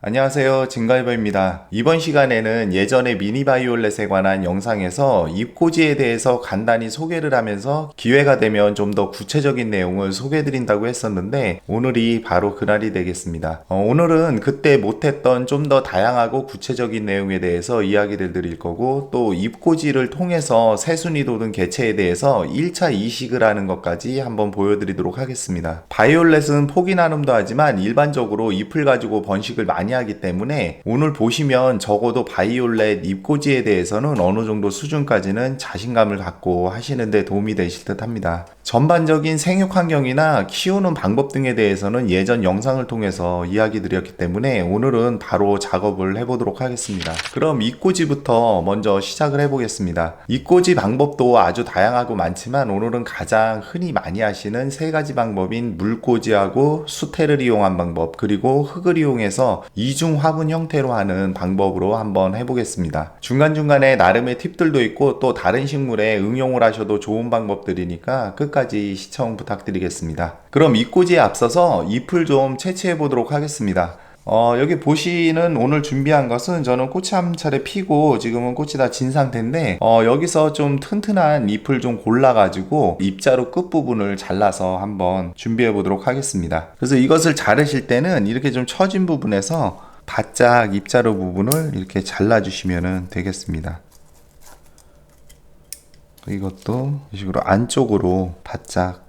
안녕하세요, 진갈버입니다. 이번 시간에는 예전에 미니바이올렛에 관한 영상에서 잎꽂이에 대해서 간단히 소개를 하면서 기회가 되면 좀 더 구체적인 내용을 소개해드린다고 했었는데 오늘이 바로 그날이 되겠습니다. 오늘은 그때 못했던 좀 더 다양하고 구체적인 내용에 대해서 이야기를 드릴 거고, 또 잎꽂이를 통해서 새순이 돋은 개체에 대해서 1차 이식을 하는 것까지 한번 보여드리도록 하겠습니다. 바이올렛은 포기 나눔도 하지만 일반적으로 잎을 가지고 번식을 많이 하기 때문에 오늘 보시면 적어도 바이올렛 잎꽂이에 대해서는 어느 정도 수준까지는 자신감을 갖고 하시는데 도움이 되실 듯 합니다. 전반적인 생육 환경이나 키우는 방법 등에 대해서는 예전 영상을 통해서 이야기 드렸기 때문에 오늘은 바로 작업을 해보도록 하겠습니다. 그럼 잎꽂이부터 먼저 시작을 해보겠습니다. 잎꽂이 방법도 아주 다양하고 많지만 오늘은 가장 흔히 많이 하시는 세 가지 방법인 물꽂이하고 수태를 이용한 방법, 그리고 흙을 이용해서 이중 화분 형태로 하는 방법으로 한번 해보겠습니다. 중간중간에 나름의 팁들도 있고 또 다른 식물에 응용을 하셔도 좋은 방법들이니까 끝까지 시청 부탁드리겠습니다. 그럼 잎꽂이에 앞서서 잎을 좀 채취해 보도록 하겠습니다. 여기 보시는 오늘 준비한 것은 저는 꽃이 한 차례 피고 지금은 꽃이 다 진 상태인데 여기서 좀 튼튼한 잎을 좀 골라가지고 잎자루 끝부분을 잘라서 한번 준비해 보도록 하겠습니다. 그래서 이것을 자르실 때는 이렇게 좀 처진 부분에서 바짝 잎자루 부분을 이렇게 잘라주시면 되겠습니다. 이것도 이 식으로 안쪽으로 바짝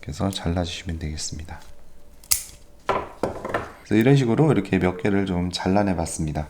해서 잘라주시면 되겠습니다. 그래서 이런 식으로 이렇게 몇 개를 좀 잘라내 봤습니다.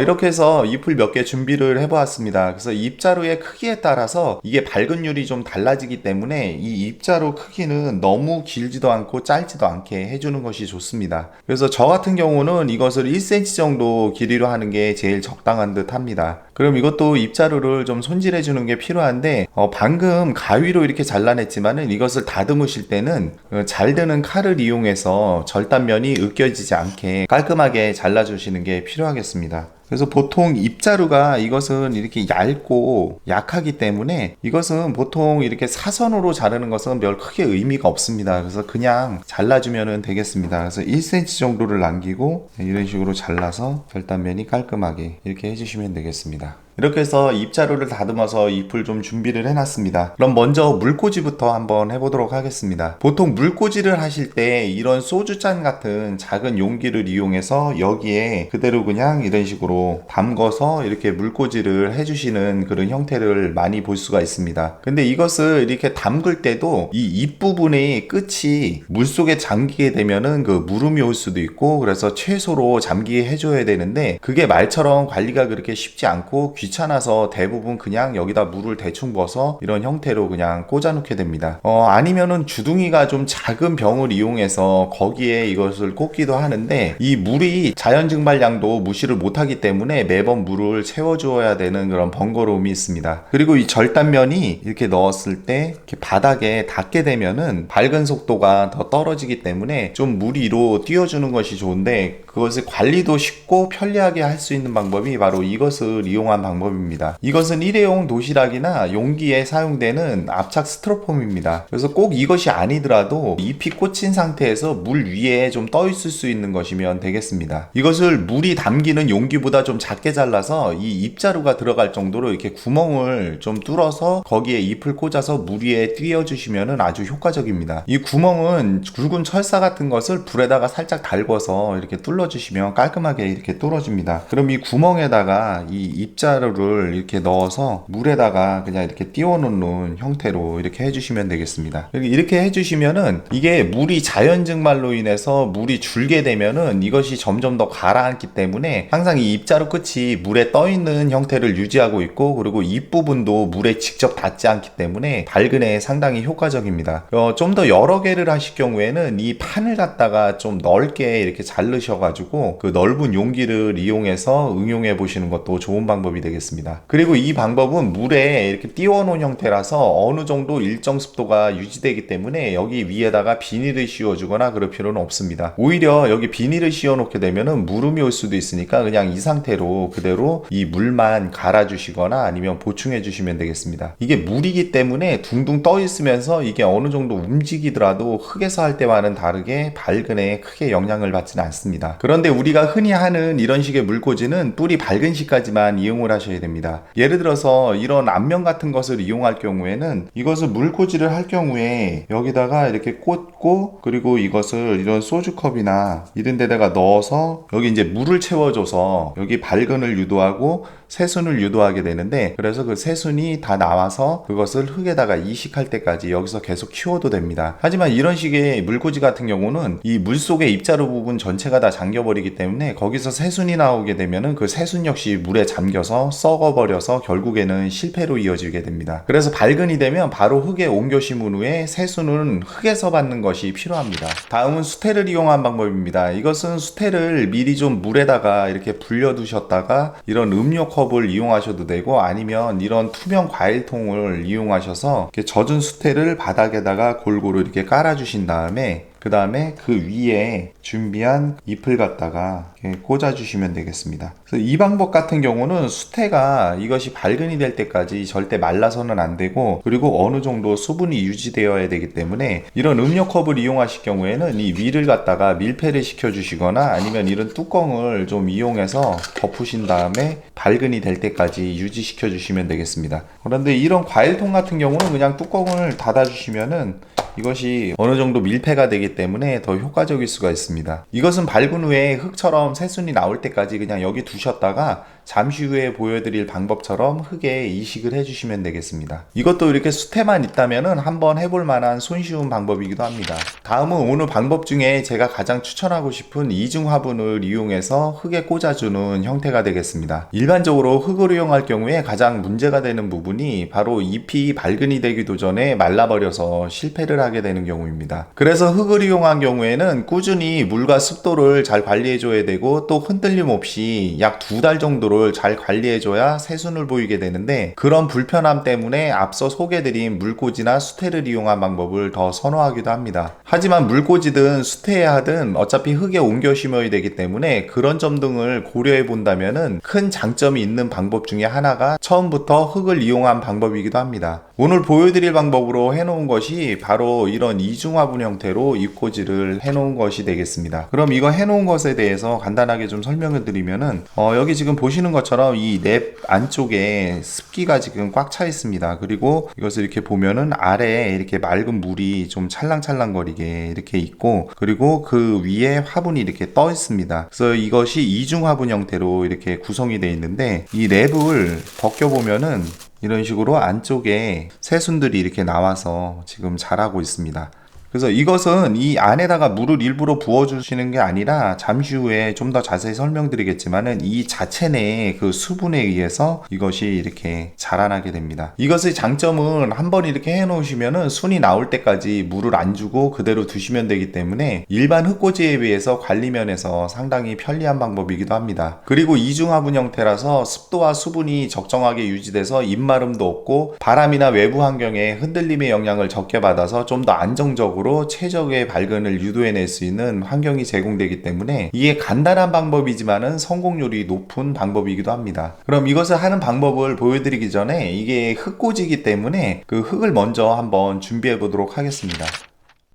이렇게 해서 잎을 몇 개 준비를 해보았습니다. 그래서 잎자루의 크기에 따라서 이게 발근율이 좀 달라지기 때문에 이 잎자루 크기는 너무 길지도 않고 짧지도 않게 해주는 것이 좋습니다. 그래서 저 같은 경우는 이것을 1cm 정도 길이로 하는 게 제일 적당한 듯 합니다. 그럼 이것도 잎자루를 좀 손질해 주는 게 필요한데 방금 가위로 이렇게 잘라냈지만은 이것을 다듬으실 때는 잘 드는 칼을 이용해서 절단면이 으껴지지 않게 깔끔하게 잘라주시는 게 필요하겠습니다. 그래서 보통 잎자루가 이것은 이렇게 얇고 약하기 때문에 이것은 보통 이렇게 사선으로 자르는 것은 별 크게 의미가 없습니다. 그래서 그냥 잘라주면 되겠습니다. 그래서 1cm 정도를 남기고 이런 식으로 잘라서 절단면이 깔끔하게 이렇게 해주시면 되겠습니다. 이렇게 해서 잎자루를 다듬어서 잎을 좀 준비를 해놨습니다. 그럼 먼저 물꽂이부터 한번 해보도록 하겠습니다. 보통 물꽂이를 하실 때 이런 소주잔 같은 작은 용기를 이용해서 여기에 그대로 그냥 이런 식으로 담궈서 이렇게 물꽂이를 해주시는 그런 형태를 많이 볼 수가 있습니다. 근데 이것을 이렇게 담글 때도 이 잎 부분의 끝이 물속에 잠기게 되면은 그 물음이 올 수도 있고, 그래서 최소로 잠기게 해줘야 되는데 그게 말처럼 관리가 그렇게 쉽지 않고 귀찮아서 대부분 그냥 여기다 물을 대충 부어서 이런 형태로 그냥 꽂아 놓게 됩니다. 아니면은 주둥이가 좀 작은 병을 이용해서 거기에 이것을 꽂기도 하는데 이 물이 자연 증발량도 무시를 못하기 때문에 매번 물을 채워주어야 되는 그런 번거로움이 있습니다. 그리고 이 절단면이 이렇게 넣었을 때 이렇게 바닥에 닿게 되면은 밝은 속도가 더 떨어지기 때문에 좀 물 위로 띄워주는 것이 좋은데 그것을 관리도 쉽고 편리하게 할 수 있는 방법이 바로 이것을 이용한 방법입니다. 이것은 일회용 도시락이나 용기에 사용되는 압착 스티로폼입니다. 그래서 꼭 이것이 아니더라도 잎이 꽂힌 상태에서 물 위에 좀 떠 있을 수 있는 것이면 되겠습니다. 이것을 물이 담기는 용기보다 좀 작게 잘라서 이 잎자루가 들어갈 정도로 이렇게 구멍을 좀 뚫어서 거기에 잎을 꽂아서 물 위에 띄워주시면 아주 효과적입니다. 이 구멍은 굵은 철사 같은 것을 불에다가 살짝 달궈서 이렇게 뚫어주시면 깔끔하게 이렇게 뚫어집니다. 그럼 이 구멍에다가 이 잎자루를 이렇게 넣어서 물에다가 그냥 이렇게 띄워놓는 형태로 이렇게 해주시면 되겠습니다. 이렇게 해주시면은 이게 물이 자연 증발로 인해서 물이 줄게 되면은 이것이 점점 더 가라앉기 때문에 항상 이 잎자루 끝이 물에 떠 있는 형태를 유지하고 있고, 그리고 잎 부분도 물에 직접 닿지 않기 때문에 발근에 상당히 효과적입니다. 좀 더 여러 개를 하실 경우에는 이 판을 갖다가 좀 넓게 이렇게 자르셔가지고 그 넓은 용기를 이용해서 응용해 보시는 것도 좋은 방법이 되겠습니다. 그리고 이 방법은 물에 이렇게 띄워 놓은 형태라서 어느 정도 일정 습도가 유지되기 때문에 여기 위에다가 비닐을 씌워 주거나 그럴 필요는 없습니다. 오히려 여기 비닐을 씌워 놓게 되면은 물음이 올 수도 있으니까 그냥 이 상태로 그대로 이 물만 갈아 주시거나 아니면 보충해 주시면 되겠습니다. 이게 물이기 때문에 둥둥 떠 있으면서 이게 어느 정도 움직이더라도 흙에서 할 때와는 다르게 발근에 크게 영향을 받지는 않습니다. 그런데 우리가 흔히 하는 이런 식의 물꽂이는 뿌리 밝은 시까지만 이용을 하셔야 됩니다. 예를 들어서 이런 앞면 같은 것을 이용할 경우에는 이것을 물꽂이를 할 경우에 여기다가 이렇게 꽂고, 그리고 이것을 이런 소주컵이나 이런 데다가 넣어서 여기 이제 물을 채워줘서 여기 밝은을 유도하고 새순을 유도하게 되는데, 그래서 그 새순이 다 나와서 그것을 흙에다가 이식할 때까지 여기서 계속 키워도 됩니다. 하지만 이런 식의 물꽂이 같은 경우는 이 물속의 입자루 부분 전체가 다 잠겨버리기 때문에 거기서 새순이 나오게 되면은 그 새순 역시 물에 잠겨서 썩어버려서 결국에는 실패로 이어지게 됩니다. 그래서 밝은이 되면 바로 흙에 옮겨 심은 후에 새순은 흙에서 받는 것이 필요합니다. 다음은 수태를 이용한 방법입니다. 이것은 수태를 미리 좀 물에다가 이렇게 불려 두셨다가 이런 음료 컵을 이용하셔도 되고, 아니면 이런 투명 과일통을 이용하셔서 이렇게 젖은 수태를 바닥에다가 골고루 이렇게 깔아 주신 다음에 그 다음에 그 위에 준비한 잎을 갖다가 이렇게 꽂아 주시면 되겠습니다. 그래서 이 방법 같은 경우는 수태가 이것이 발근이 될 때까지 절대 말라서는 안 되고, 그리고 어느 정도 수분이 유지되어야 되기 때문에 이런 음료컵을 이용하실 경우에는 이 위를 갖다가 밀폐를 시켜 주시거나 아니면 이런 뚜껑을 좀 이용해서 덮으신 다음에 발근이 될 때까지 유지시켜 주시면 되겠습니다. 그런데 이런 과일통 같은 경우는 그냥 뚜껑을 닫아 주시면은 이것이 어느 정도 밀폐가 되기 때문에 더 효과적일 수가 있습니다. 이것은 밝은 후에 흙처럼 새순이 나올 때까지 그냥 여기 두셨다가 잠시 후에 보여드릴 방법처럼 흙에 이식을 해주시면 되겠습니다. 이것도 이렇게 수태만 있다면 한번 해볼 만한 손쉬운 방법이기도 합니다. 다음은 오늘 방법 중에 제가 가장 추천하고 싶은 이중 화분을 이용해서 흙에 꽂아주는 형태가 되겠습니다. 일반적으로 흙을 이용할 경우에 가장 문제가 되는 부분이 바로 잎이 발근이 되기도 전에 말라버려서 실패를 하게 되는 경우입니다. 그래서 흙을 이용한 경우에는 꾸준히 물과 습도를 잘 관리해줘야 되고, 또 흔들림 없이 약 2달 정도로 잘 관리해줘야 새순을 보이게 되는데, 그런 불편함 때문에 앞서 소개드린 물꽂이나 수태를 이용한 방법을 더 선호하기도 합니다. 하지만 물꽂이든 수태에 하든 어차피 흙에 옮겨 심어야 되기 때문에 그런 점 등을 고려해 본다면은 큰 장점이 있는 방법 중에 하나가 처음부터 흙을 이용한 방법이기도 합니다. 오늘 보여드릴 방법으로 해놓은 것이 바로 이런 이중화분 형태로 잎꽂이를 해놓은 것이 되겠습니다. 그럼 이거 해놓은 것에 대해서 간단하게 좀 설명을 드리면은 여기 지금 보시는 것처럼 이 랩 안쪽에 습기가 지금 꽉 차 있습니다. 그리고 이것을 이렇게 보면은 아래에 이렇게 맑은 물이 좀 찰랑찰랑거리게 이렇게 있고, 그리고 그 위에 화분이 이렇게 떠 있습니다. 그래서 이것이 이중 화분 형태로 이렇게 구성이 되어 있는데, 이 랩을 벗겨보면은 이런 식으로 안쪽에 새순들이 이렇게 나와서 지금 자라고 있습니다. 그래서 이것은 이 안에다가 물을 일부러 부어주시는 게 아니라 잠시 후에 좀 더 자세히 설명드리겠지만은 이 자체 내의 그 수분에 의해서 이것이 이렇게 자라나게 됩니다. 이것의 장점은 한번 이렇게 해 놓으시면은 순이 나올 때까지 물을 안 주고 그대로 두시면 되기 때문에 일반 흙꽂이에 비해서 관리 면에서 상당히 편리한 방법이기도 합니다. 그리고 이중화분 형태라서 습도와 수분이 적정하게 유지돼서 입마름도 없고, 바람이나 외부 환경에 흔들림의 영향을 적게 받아서 좀 더 안정적으로 최적의 발근을 유도해낼 수 있는 환경이 제공되기 때문에 이게 간단한 방법이지만은 성공률이 높은 방법이기도 합니다. 그럼 이것을 하는 방법을 보여드리기 전에 이게 흙꽂이기 때문에 그 흙을 먼저 한번 준비해 보도록 하겠습니다.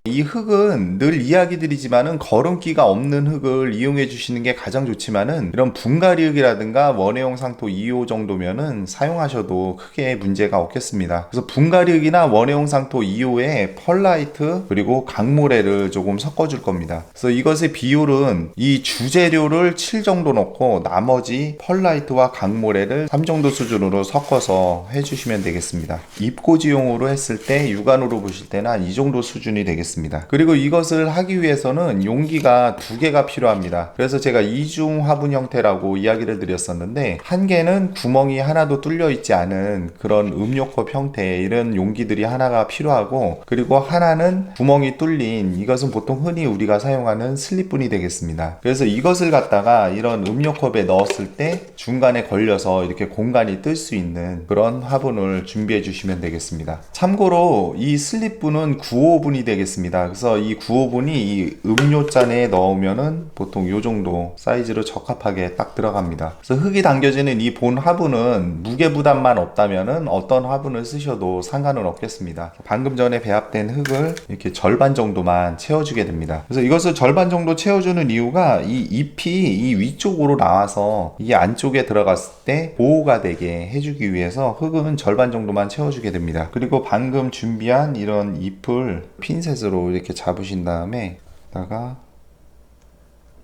이 흙은 늘 이야기 드리지만은 거름기가 없는 흙을 이용해 주시는 게 가장 좋지만은 이런 분갈이 흙이라든가 원해용 상토 2호 정도면은 사용하셔도 크게 문제가 없겠습니다. 그래서 분갈이 흙이나 원해용 상토 2호에 펄라이트 그리고 강모래를 조금 섞어 줄 겁니다. 그래서 이것의 비율은 이 주재료를 7 정도 넣고 나머지 펄라이트와 강모래를 3 정도 수준으로 섞어서 해주시면 되겠습니다. 잎꽂이용으로 했을 때 육안으로 보실 때는 한 이 정도 수준이 되겠습니다. 그리고 이것을 하기 위해서는 용기가 2개가 필요합니다. 그래서 제가 이중 화분 형태라고 이야기를 드렸었는데, 한 개는 구멍이 하나도 뚫려 있지 않은 그런 음료컵 형태의 이런 용기들이 하나가 필요하고, 그리고 하나는 구멍이 뚫린, 이것은 보통 흔히 우리가 사용하는 슬립분이 되겠습니다. 그래서 이것을 갖다가 이런 음료컵에 넣었을 때 중간에 걸려서 이렇게 공간이 뜰 수 있는 그런 화분을 준비해 주시면 되겠습니다. 참고로 이 슬립분은 9호분이 되겠습니다. 되겠습니다. 그래서 이 9호분이 이 음료잔에 넣으면은 보통 요 정도 사이즈로 적합하게 딱 들어갑니다. 그래서 흙이 담겨지는 이 본 화분은 무게 부담만 없다면은 어떤 화분을 쓰셔도 상관은 없겠습니다. 방금 전에 배합된 흙을 이렇게 절반 정도만 채워주게 됩니다. 그래서 이것을 절반 정도 채워주는 이유가 이 잎이 이 위쪽으로 나와서 이게 안쪽에 들어갔을 때 보호가 되게 해주기 위해서 흙은 절반 정도만 채워주게 됩니다. 그리고 방금 준비한 이런 잎을 핀셋으로 이렇게 잡으신 다음에 다가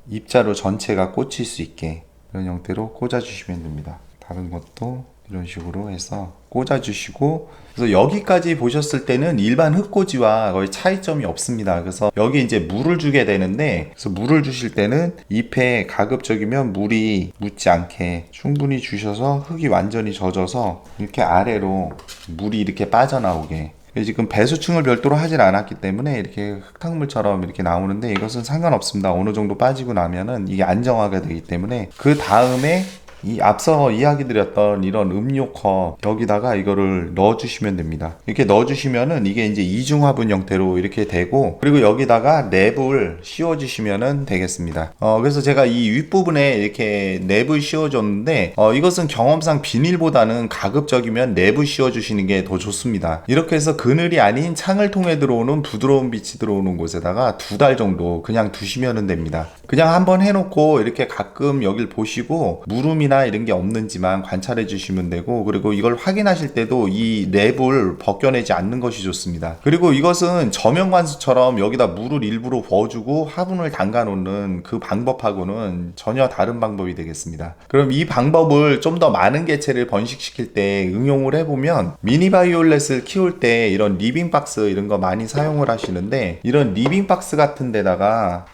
입자로 전체가 꽂힐 수 있게 이런 형태로 꽂아주시면 됩니다. 다른 것도 이런 식으로 해서 꽂아주시고, 그래서 여기까지 보셨을 때는 일반 흙꽂이와 거의 차이점이 없습니다. 그래서 여기 이제 물을 주게 되는데, 그래서 물을 주실 때는 잎에 가급적이면 물이 묻지 않게 충분히 주셔서 흙이 완전히 젖어서 이렇게 아래로 물이 이렇게 빠져나오게. 지금 배수층을 별도로 하진 않았기 때문에 이렇게 흙탕물처럼 이렇게 나오는데, 이것은 상관없습니다. 어느 정도 빠지고 나면은 이게 안정화가 되기 때문에 그 다음에 이 앞서 이야기 드렸던 이런 음료컵 여기다가 이거를 넣어주시면 됩니다. 이렇게 넣어주시면은 이게 이제 이중화분 형태로 이렇게 되고, 그리고 여기다가 랩을 씌워주시면 되겠습니다. 그래서 제가 이 윗부분에 이렇게 랩을 씌워줬는데, 이것은 경험상 비닐보다는 가급적이면 랩을 씌워주시는 게 더 좋습니다. 이렇게 해서 그늘이 아닌 창을 통해 들어오는 부드러운 빛이 들어오는 곳에다가 2달 정도 그냥 두시면 됩니다. 그냥 한번 해놓고 이렇게 가끔 여길 보시고 물음이나 이런 게 없는지만 관찰해 주시면 되고, 그리고 이걸 확인하실 때도 이 랩을 벗겨내지 않는 것이 좋습니다. 그리고 이것은 저면관수처럼 여기다 물을 일부러 부어주고 화분을 담가 놓는 그 방법하고는 전혀 다른 방법이 되겠습니다. 그럼 이 방법을 좀 더 많은 개체를 번식시킬 때 응용을 해보면, 미니바이올렛을 키울 때 이런 리빙박스 이런 거 많이 사용을 하시는데, 이런 리빙박스 같은 데다가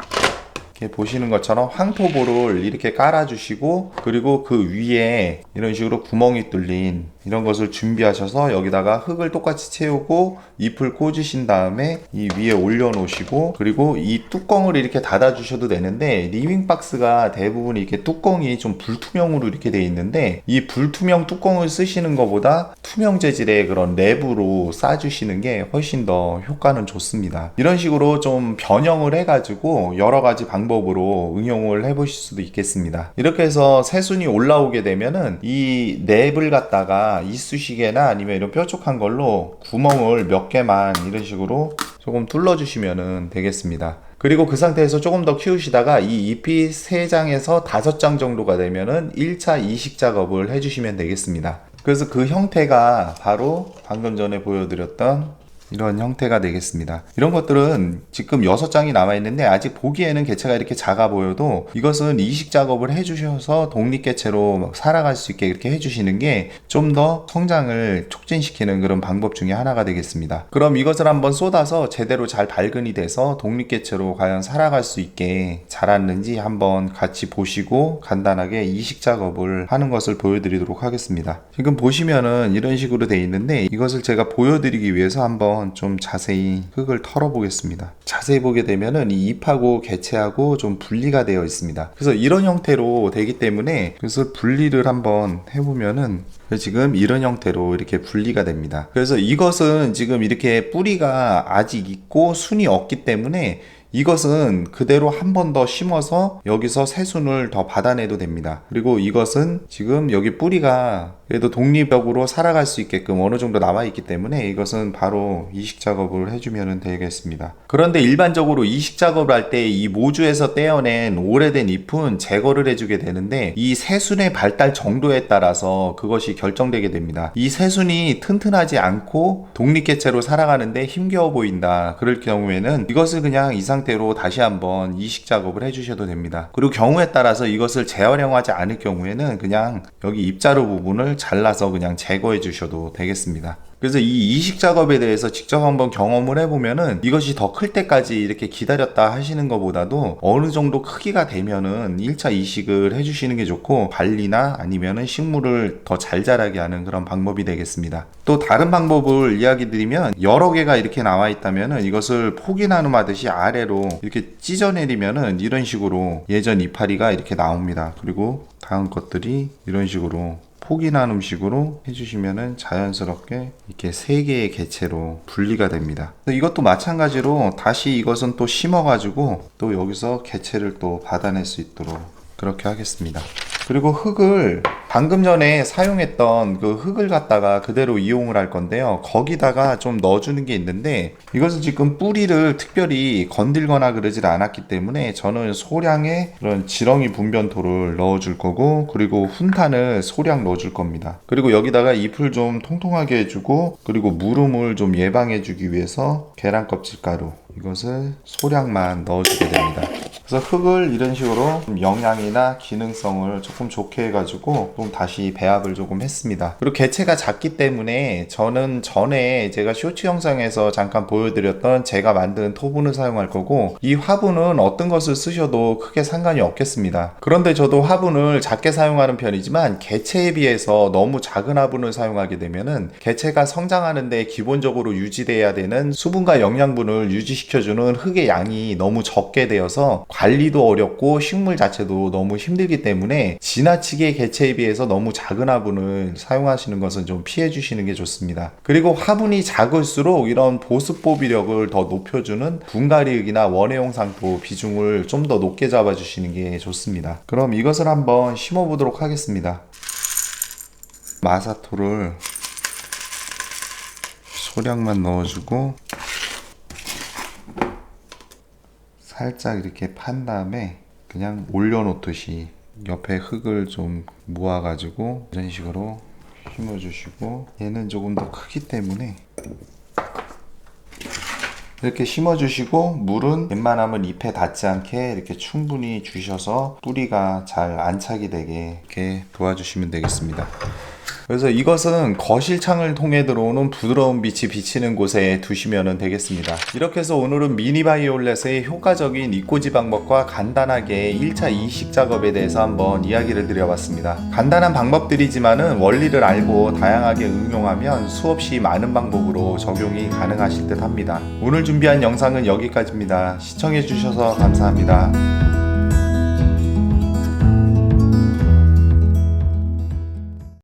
보시는 것처럼 황토볼을 이렇게 깔아주시고, 그리고 그 위에 이런 식으로 구멍이 뚫린 이런 것을 준비하셔서 여기다가 흙을 똑같이 채우고 잎을 꽂으신 다음에 이 위에 올려 놓으시고, 그리고 이 뚜껑을 이렇게 닫아 주셔도 되는데, 리빙박스가 대부분 이렇게 뚜껑이 좀 불투명으로 이렇게 돼 있는데, 이 불투명 뚜껑을 쓰시는 것보다 투명 재질의 그런 랩으로 싸 주시는 게 훨씬 더 효과는 좋습니다. 이런 식으로 좀 변형을 해 가지고 여러 가지 방법으로 응용을 해 보실 수도 있겠습니다. 이렇게 해서 새순이 올라오게 되면은 이 랩을 갖다가 이쑤시개나 아니면 이런 뾰족한 걸로 구멍을 몇 개만 이런 식으로 조금 뚫어 주시면 되겠습니다. 그리고 그 상태에서 조금 더 키우시다가 이 잎이 3장에서 5장 정도가 되면은 1차 이식 작업을 해주시면 되겠습니다. 그래서 그 형태가 바로 방금 전에 보여드렸던 이런 형태가 되겠습니다. 이런 것들은 지금 6장이 남아있는데 아직 보기에는 개체가 이렇게 작아 보여도 이것은 이식 작업을 해주셔서 독립개체로 살아갈 수 있게 이렇게 해주시는 게 좀 더 성장을 촉진시키는 그런 방법 중에 하나가 되겠습니다. 그럼 이것을 한번 쏟아서 제대로 잘 발근이 돼서 독립개체로 과연 살아갈 수 있게 자랐는지 한번 같이 보시고 간단하게 이식 작업을 하는 것을 보여드리도록 하겠습니다. 지금 보시면은 이런 식으로 돼 있는데, 이것을 제가 보여드리기 위해서 한번 좀 자세히 흙을 털어 보겠습니다. 자세히 보게 되면은 이 잎하고 개체하고 좀 분리가 되어 있습니다. 그래서 이런 형태로 되기 때문에, 그래서 분리를 한번 해보면은 지금 이런 형태로 이렇게 분리가 됩니다. 그래서 이것은 지금 이렇게 뿌리가 아직 있고 순이 없기 때문에 이것은 그대로 한 번 더 심어서 여기서 새순을 더 받아내도 됩니다. 그리고 이것은 지금 여기 뿌리가 그래도 독립적으로 살아갈 수 있게끔 어느 정도 남아있기 때문에 이것은 바로 이식 작업을 해주면 되겠습니다. 그런데 일반적으로 이식 작업을 할 때 이 모주에서 떼어낸 오래된 잎은 제거를 해주게 되는데, 이 새순의 발달 정도에 따라서 그것이 결정되게 됩니다. 이 새순이 튼튼하지 않고 독립개체로 살아가는데 힘겨워 보인다, 그럴 경우에는 이것을 그냥 이 상태로 다시 한번 이식 작업을 해주셔도 됩니다. 그리고 경우에 따라서 이것을 재활용하지 않을 경우에는 그냥 여기 잎자루 부분을 잘라서 그냥 제거해 주셔도 되겠습니다. 그래서 이 이식 작업에 대해서 직접 한번 경험을 해보면은 이것이 더 클 때까지 이렇게 기다렸다 하시는 것보다도 어느 정도 크기가 되면은 1차 이식을 해주시는 게 좋고, 관리나 아니면은 식물을 더 잘 자라게 하는 그런 방법이 되겠습니다. 또 다른 방법을 이야기 드리면, 여러 개가 이렇게 나와 있다면은 이것을 포기 나눔하듯이 아래로 이렇게 찢어내리면은 이런 식으로 예전 이파리가 이렇게 나옵니다. 그리고 다음 것들이 이런 식으로 폭이 난 음식으로 해주시면은 자연스럽게 이렇게 3개의 개체로 분리가 됩니다. 이것도 마찬가지로 다시 이것은 또 심어가지고 또 여기서 개체를 또 받아낼 수 있도록 그렇게 하겠습니다. 그리고 흙을 방금 전에 사용했던 그 흙을 갖다가 그대로 이용을 할 건데요. 거기다가 좀 넣어주는 게 있는데 이것은 지금 뿌리를 특별히 건들거나 그러질 않았기 때문에 저는 소량의 그런 지렁이 분변토를 넣어줄 거고, 그리고 훈탄을 소량 넣어줄 겁니다. 그리고 여기다가 잎을 좀 통통하게 해주고, 그리고 물음을 좀 예방해주기 위해서 계란 껍질 가루 이것을 소량만 넣어주게 됩니다. 그래서 흙을 이런 식으로 좀 영양이나 기능성을 조금 좋게 해가지고 좀 다시 배합을 조금 했습니다. 그리고 개체가 작기 때문에 저는 전에 제가 쇼츠 영상에서 잠깐 보여드렸던 제가 만든 토분을 사용할 거고, 이 화분은 어떤 것을 쓰셔도 크게 상관이 없겠습니다. 그런데 저도 화분을 작게 사용하는 편이지만 개체에 비해서 너무 작은 화분을 사용하게 되면은 개체가 성장하는데 기본적으로 유지돼야 되는 수분과 영양분을 유지시켜주는 흙의 양이 너무 적게 되어서 관리도 어렵고 식물 자체도 너무 힘들기 때문에 지나치게 개체에 비해서 너무 작은 화분을 사용하시는 것은 좀 피해 주시는 게 좋습니다. 그리고 화분이 작을수록 이런 보습 보비력을 더 높여주는 분갈이흙이나 원해용 상토 비중을 좀 더 높게 잡아 주시는 게 좋습니다. 그럼 이것을 한번 심어 보도록 하겠습니다. 마사토를 소량만 넣어주고 살짝 이렇게 판 다음에 그냥 올려놓듯이 옆에 흙을 좀 모아가지고 이런 식으로 심어주시고, 얘는 조금 더 크기 때문에 이렇게 심어주시고, 물은 웬만하면 잎에 닿지 않게 이렇게 충분히 주셔서 뿌리가 잘 안착이 되게 이렇게 도와주시면 되겠습니다. 그래서 이것은 거실 창을 통해 들어오는 부드러운 빛이 비치는 곳에 두시면 되겠습니다. 이렇게 해서 오늘은 미니 바이올렛의 효과적인 이꼬지 방법과 간단하게 1차 이식 작업에 대해서 한번 이야기를 드려봤습니다. 간단한 방법들이지만은 원리를 알고 다양하게 응용하면 수없이 많은 방법으로 적용이 가능하실 듯 합니다. 오늘 준비한 영상은 여기까지입니다. 시청해 주셔서 감사합니다.